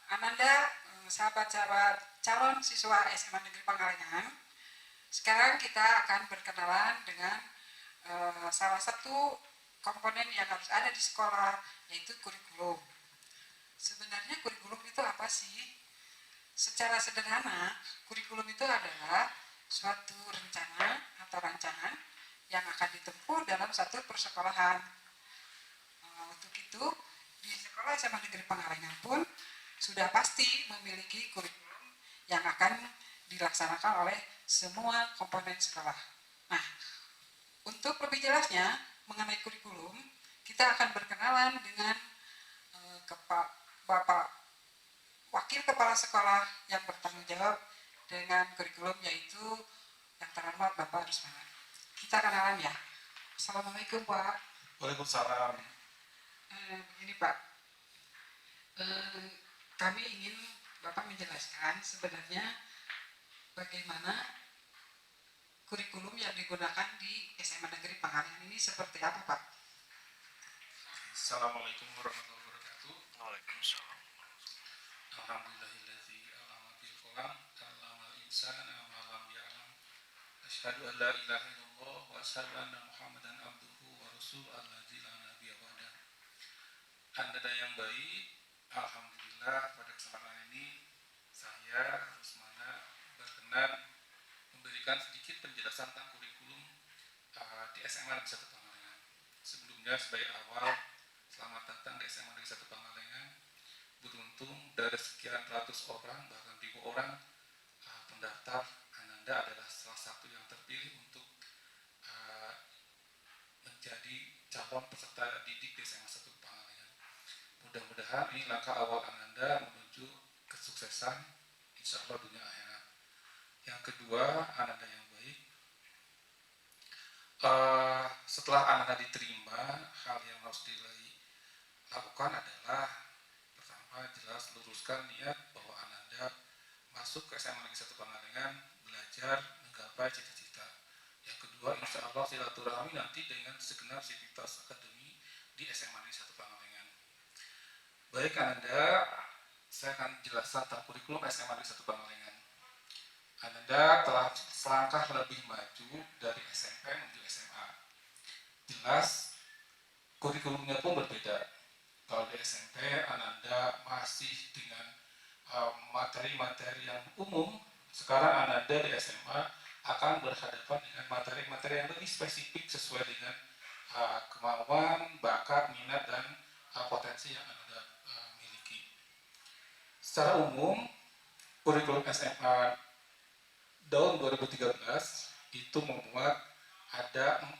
Ananda, sahabat-sahabat calon siswa SMA Negeri Pangalengan, sekarang kita akan berkenalan dengan salah satu komponen yang harus ada di sekolah, yaitu kurikulum. Sebenarnya kurikulum itu apa sih? Secara sederhana, kurikulum itu adalah suatu rencana atau rancangan yang akan ditempuh dalam satu persekolahan. Untuk itu, di sekolah SMA Negeri Pangalengan pun sudah pasti memiliki kurikulum yang akan dilaksanakan oleh semua komponen sekolah. Nah, untuk lebih jelasnya mengenai kurikulum, kita akan berkenalan dengan Bapak Wakil Kepala Sekolah yang bertanggung jawab dengan kurikulum, yaitu yang terhormat Bapak Rusmana. Kita kenalan ya. Assalamualaikum Pak. Waalaikumsalam. Begini Pak, kami ingin Bapak menjelaskan sebenarnya bagaimana kurikulum yang digunakan di SMA Negeri Pangalengan ini seperti apa Pak? Assalamualaikum warahmatullahi wabarakatuh. Waalaikumsalam. Alhamdulillahilladzi alama bil qalam allamal insana ma lam ya'lam. Asyhadu an la ilaha illallah wa asyhadu anna Muhammadan abduhu wa rasuluhu alladzi la nabiyya ba'dah. Anda yang baik, alhamdulillah pada kesempatan ini saya Rusmana berkenan memberikan sedikit penjelasan tentang kurikulum di SMA Negeri 1 Pangalengan. Sebelumnya sebagai awal, selamat datang di SMA Negeri 1 Pangalengan. Beruntung dari sekian ratus orang, bahkan ribu orang pendaftar, Ananda adalah salah satu yang terpilih untuk menjadi calon peserta didik di SMA 1 Pangalengan. Mudah-mudahan ini langkah awal Ananda menuju kesuksesan, insya Allah dunia akhirat. Yang kedua, Ananda yang baik, setelah Ananda diterima, hal yang harus dilakukan adalah pertama, jelas luruskan niat bahwa Ananda masuk ke SMA Negeri 1 Pangalengan belajar menggapai cita-cita. Yang kedua, insya Allah silaturahmi nanti dengan segenap sivitas akademi di SMA Negeri 1 Pangalengan. Baik Ananda, saya akan jelaskan tentang kurikulum SMA Negeri 1 Pangalengan. Ananda telah selangkah lebih maju dari SMP menuju SMA. Jelas, kurikulumnya pun berbeda. Kalau di SMP, Ananda masih dengan materi-materi yang umum. Sekarang Ananda di SMA akan berhadapan dengan materi-materi yang lebih spesifik sesuai dengan kemauan, bakat, minat, dan potensi yang Ananda miliki. Secara umum, kurikulum SMA tahun 2013 itu membuat ada 4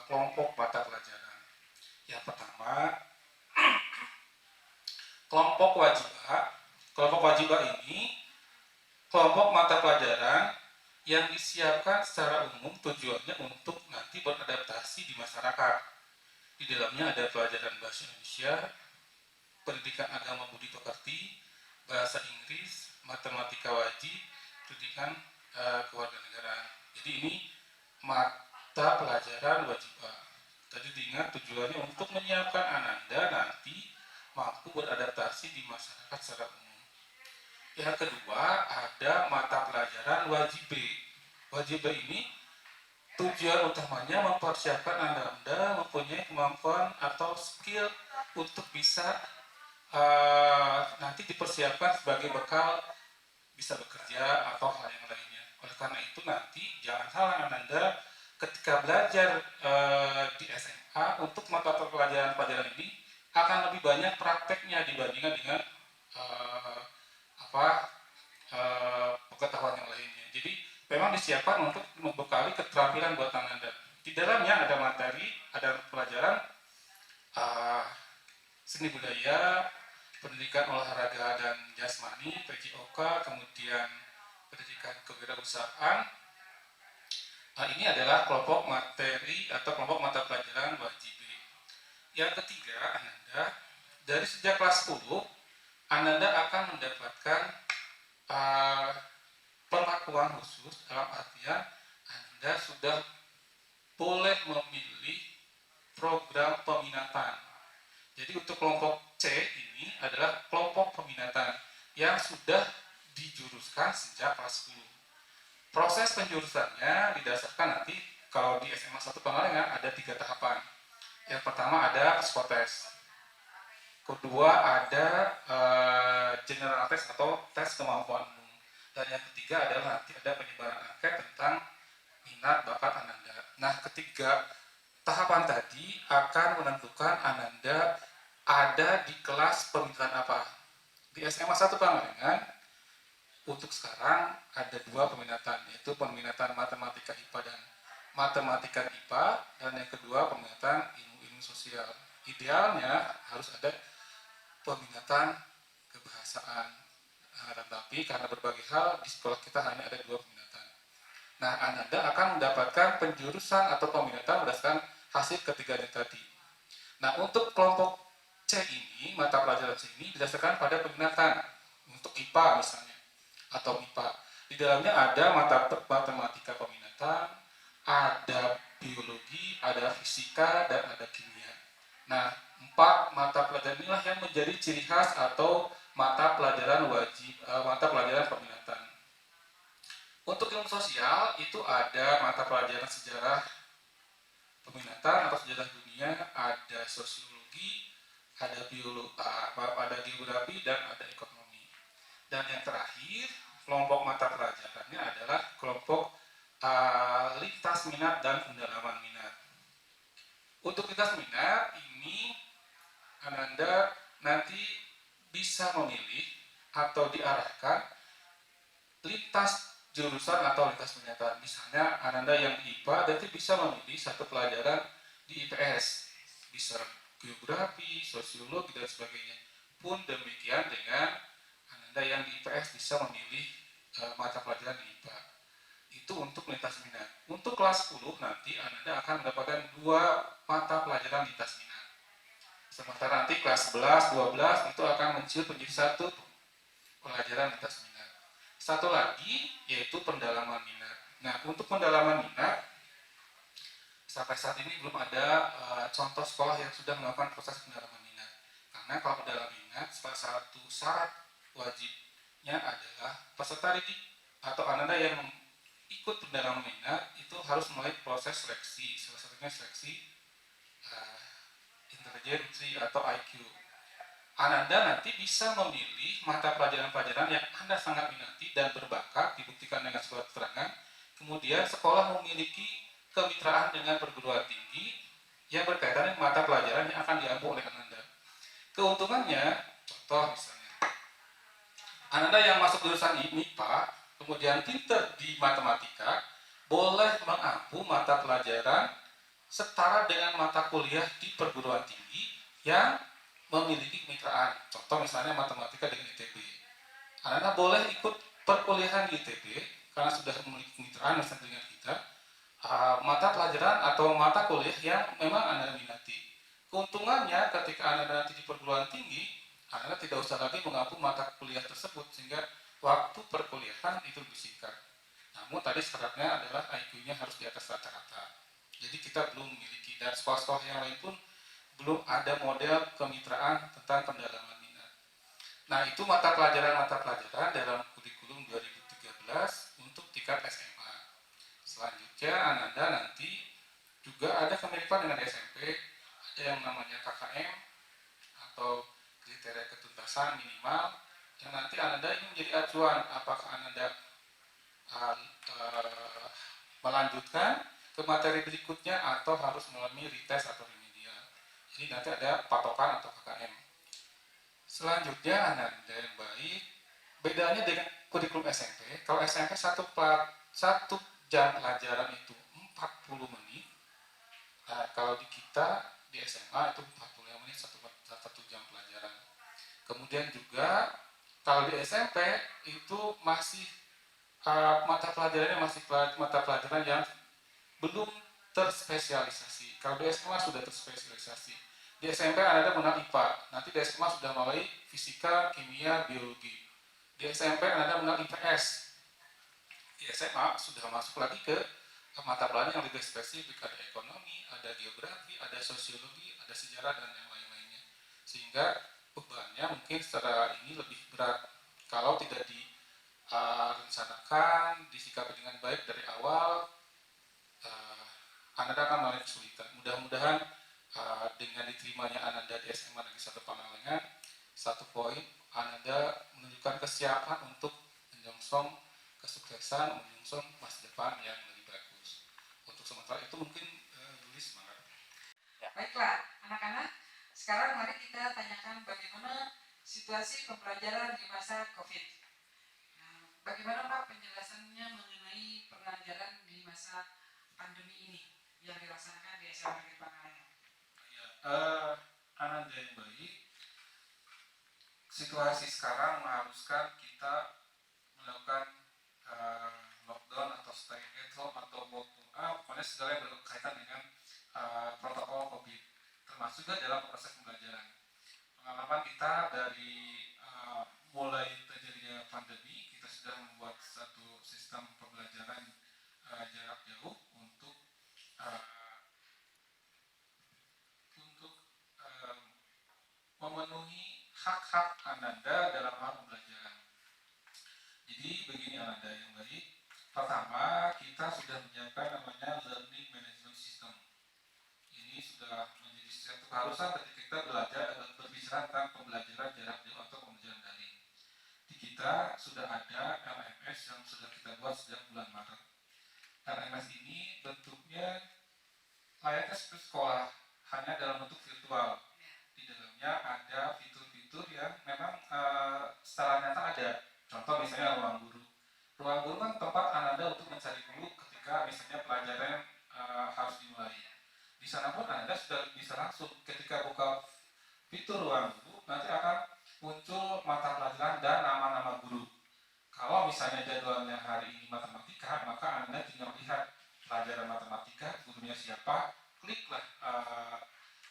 kelompok mata pelajaran. Yang pertama, kelompok wajibah. Kelompok wajibah ini kelompok mata pelajaran yang disiapkan secara umum tujuannya untuk nanti beradaptasi di masyarakat. Di dalamnya ada pelajaran bahasa Indonesia, pendidikan agama budi pekerti, bahasa Inggris, matematika wajib, pendidikan kewarganegaraan. Jadi ini mata pelajaran wajibah. Tadi diingat tujuannya untuk menyiapkan Ananda nanti mampu beradaptasi di masyarakat secara umum. Yang kedua, ada mata pelajaran wajib B. Wajib B ini tujuan utamanya mempersiapkan Ananda mempunyai kemampuan atau skill untuk bisa nanti dipersiapkan sebagai bekal bisa bekerja atau hal yang lainnya. Oleh karena itu nanti jangan salah Ananda ketika belajar di SMA untuk mata pelajaran ini akan lebih banyak prakteknya dibandingkan dengan pengetahuan yang lainnya. Jadi memang disiapkan untuk membekali keterampilan buat Ananda. Di dalamnya ada materi, ada pelajaran seni budaya, pendidikan olahraga dan jasmani, PJOK, kemudian pendidikan kewirausahaan. Ini adalah kelompok materi atau kelompok mata pelajaran wajib. Yang ketiga, Ananda dari sejak kelas 10, Ananda akan mendapatkan perlakuan khusus dalam artian Anda sudah boleh memilih program peminatan. Jadi untuk kelompok C ini adalah kelompok peminatan yang sudah dijuruskan sejak kelas 10. Proses penjurusannya didasarkan nanti kalau di SMA 1 Pangalengan ada 3 tahapan. Yang pertama ada psikotes. Kedua ada general test atau tes kemampuan umum. Dan yang ketiga adalah nanti ada penyebaran angket tentang minat bakat Ananda. Nah, ketiga tahapan tadi akan menentukan Ananda ada di kelas peminatan apa. Di SMA 1 Pangalengan untuk sekarang ada 2 peminatan, yaitu peminatan matematika IPA dan matematika IPA, dan yang kedua peminatan ilmu-ilmu sosial. Idealnya harus ada peminatan kebahasaan, tetapi karena berbagai hal di sekolah kita hanya ada 2 peminatan. Nah, Anda akan mendapatkan penjurusan atau peminatan berdasarkan hasil ketiganya tadi. Nah, untuk kelompok C ini, mata pelajaran C ini didasarkan pada peminatan untuk IPA misalnya atau MIPA. Di dalamnya ada matematika peminatan, ada biologi, ada fisika, dan ada kimia. Nah, 4 mata pelajaran inilah yang menjadi ciri khas atau mata pelajaran wajib, mata pelajaran peminatan. Untuk ilmu sosial itu ada mata pelajaran sejarah peminatan atau sejarah dunia, ada sosiologi, ada biologi, ada geografi, dan ada ekonomi. Dan yang terakhir, kelompok mata pelajarannya adalah kelompok lintas minat dan pendalaman minat. Untuk lintas minat ini Ananda nanti bisa memilih atau diarahkan lintas jurusan atau lintas minat. Misalnya Ananda yang di IPA nanti bisa memilih satu pelajaran di IPS, bisa geografi, sosiologi, dan sebagainya. Pun demikian dengan Anda yang di IPS bisa memilih mata pelajaran di IPA. Itu untuk lintas minat. Untuk kelas 10 nanti Anda akan mendapatkan 2 mata pelajaran lintas minat. Sementara nanti kelas 11, 12 itu akan muncul menjadi 1 pelajaran lintas minat. Satu lagi yaitu pendalaman minat. Nah, untuk pendalaman minat sampai saat ini belum ada contoh sekolah yang sudah melakukan proses pendalaman minat. Karena kalau pendalaman minat salah satu syarat wajibnya adalah peserta didik atau Ananda yang ikut pendalaman minat itu harus melalui proses seleksi, salah satunya seleksi intelijensi atau IQ. Ananda nanti bisa memilih mata pelajaran-pelajaran yang Anda sangat minati dan berbakat, dibuktikan dengan surat keterangan. Kemudian sekolah memiliki kemitraan dengan perguruan tinggi yang berkaitan dengan mata pelajaran yang akan diampu oleh Ananda. Keuntungannya, contoh misalnya, Ananda yang masuk jurusan MIPA, kemudian pinter di matematika, boleh mengampu mata pelajaran setara dengan mata kuliah di perguruan tinggi yang memiliki kemitraan. Contoh misalnya matematika dengan ITB. Ananda boleh ikut perkuliahan di ITB karena sudah memiliki kemitraan misalnya dengan kita, mata pelajaran atau mata kuliah yang memang Anda minati. Keuntungannya ketika Anda nanti di perguruan tinggi, Anda tidak usah lagi mengampu mata kuliah tersebut sehingga waktu perkuliahan itu lebih singkat. Namun tadi syaratnya adalah IQ-nya harus di atas rata-rata. Jadi kita belum memiliki, dan sekolah-sekolah yang lain pun belum ada model kemitraan tentang pendalaman minat. Nah, itu mata pelajaran dalam kurikulum 2013 untuk tingkat SMA. Selanjutnya Ananda nanti juga ada kemiripan dengan SMP, ada yang namanya KKM atau kriteria ketuntasan minimal yang nanti Ananda ini menjadi acuan apakah Ananda melanjutkan ke materi berikutnya atau harus melalui retest atau remedial. Jadi nanti ada patokan atau KKM. Selanjutnya Ananda yang baik, bedanya dengan kurikulum SMP, kalau SMP satu jam pelajaran itu 40 menit. Nah, kalau di kita di SMA itu 45 menit satu jam pelajaran. Kemudian juga kalau di SMP itu masih mata pelajarannya masih mata pelajaran yang belum terspesialisasi. Kalau di SMA sudah terspesialisasi. Di SMP Anda mengenal IPA, nanti di SMA sudah mulai fisika, kimia, biologi. Di SMP Anda mengenal IPS. SMA sudah masuk lagi ke mata pelajaran yang lebih spesifik, ada ekonomi, ada geografi, ada sosiologi, ada sejarah dan yang lain-lainnya. Sehingga bebannya mungkin secara ini lebih berat kalau tidak direncanakan, disikapi dengan baik dari awal. Ananda akan mengalami kesulitan. Mudah-mudahan dengan diterimanya Ananda di SMA Negeri 1 Pangalengan, satu poin Ananda menunjukkan kesiapan untuk menyongsong kesuksesan, menyongsong masa depan yang lebih bagus. Untuk sementara itu mungkin Luli semangat. Baiklah, anak-anak, sekarang mari kita tanyakan bagaimana situasi pembelajaran di masa COVID. Nah, bagaimana Pak penjelasannya mengenai pembelajaran di masa pandemi ini yang dilaksanakan di SMA Negeri Pangalengan? Ananda yang baik, situasi sekarang mengharuskan kita melakukan lockdown atau stay at home atau work from home, pokoknya segala yang berkaitan dengan protokol COVID, termasuk juga dalam proses pembelajaran. Pengalaman kita dari mulai terjadinya pandemi, kita sudah membuat satu sistem pembelajaran jarak jauh untuk memenuhi hak-hak Ananda dalam hal pembelajaran. Jadi begini Ananda yang baik, pertama kita sudah menyiapkan namanya Learning Management System. Ini sudah menjadi satu keharusan ketika kita belajar dan berbicara tentang pembelajaran jarak jauh atau pembelajaran daring. Di kita sudah ada LMS yang sudah kita buat sejak bulan Maret. LMS ini bentuknya layaknya seperti sekolah, hanya dalam bentuk virtual. Di dalamnya ada fitur-fitur yang memang secara nyata ada. Contoh misalnya ruang guru. Ruang guru kan tempat Ananda untuk mencari guru ketika misalnya pelajaran harus dimulai. Di sana pun Anda sudah bisa langsung ketika buka fitur ruang guru, nanti akan muncul mata pelajaran dan nama-nama guru. Kalau misalnya jadwalnya hari ini matematika, maka Anda tinggal lihat pelajaran matematika, gurunya siapa, kliklah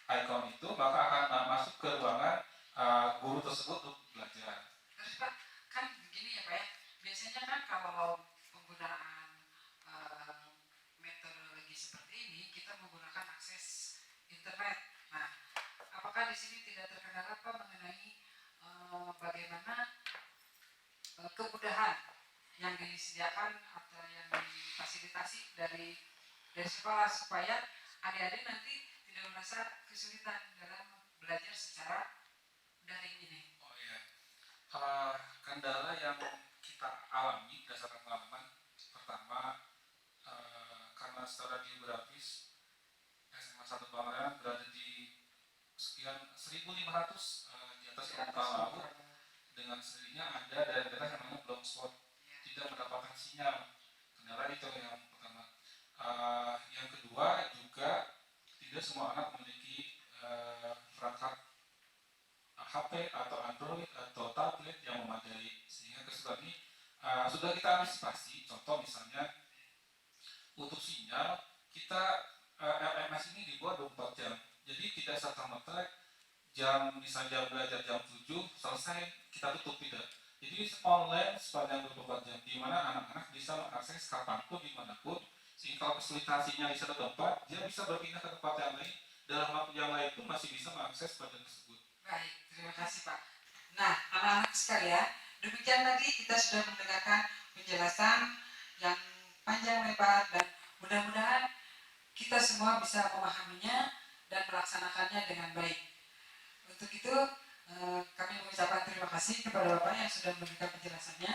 icon itu, maka akan masuk ke ruangan guru tersebut untuk belajar. Terus Pak, kan begini ya Pak ya, biasanya kan kalau penggunaan metodologi seperti ini, kita menggunakan akses internet. Nah, apakah di sini tidak terkendala Pak mengenai bagaimana kemudahan yang disediakan atau yang difasilitasi dari sekolah supaya adik-adik nanti tidak merasa kesulitan dalam belajar secara daring ini? Oh iya, kendala yang kita alami berdasarkan pengalaman pertama, karena secara geografis SMA 1 Pangalengan berada di sekian 1.500 di atas permukaan laut, dengan sendirinya ada daerah-daerah yang namanya block spot, tidak mendapatkan sinyal. Kendala itu yang pertama. Yang kedua juga tidak semua anak memiliki perangkat HP atau Android atau tablet yang memadai, sehingga kesulitan ini sudah kita antisipasi. Contoh misalnya untuk sinyal, kita LMS ini dibuat 24 jam, jadi tidak serta-merta jam misalnya belajar jam 7 selesai kita tutup, tidak. Jadi online sepanjang 24 jam, di mana anak-anak bisa mengakses kapanpun dimanapun, sehingga kalau kesulitan sinyal di satu tempat, dia bisa berpindah ke tempat yang lain, dalam waktu yang lain pun masih bisa mengakses pelajaran tersebut. Baik, terima kasih Pak. Nah, anak-anak sekalian, demikian tadi kita sudah mendengarkan penjelasan yang panjang lebar dan mudah-mudahan kita semua bisa memahaminya dan melaksanakannya dengan baik. Untuk itu, kami mengucapkan terima kasih kepada Bapak yang sudah memberikan penjelasannya.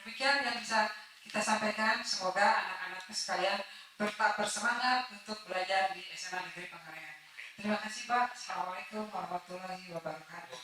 Demikian yang bisa kita sampaikan, semoga anak-anak sekalian tetap bersemangat untuk belajar di SMA Negeri Pangalengan. Terima kasih Pak. Assalamualaikum warahmatullahi wabarakatuh.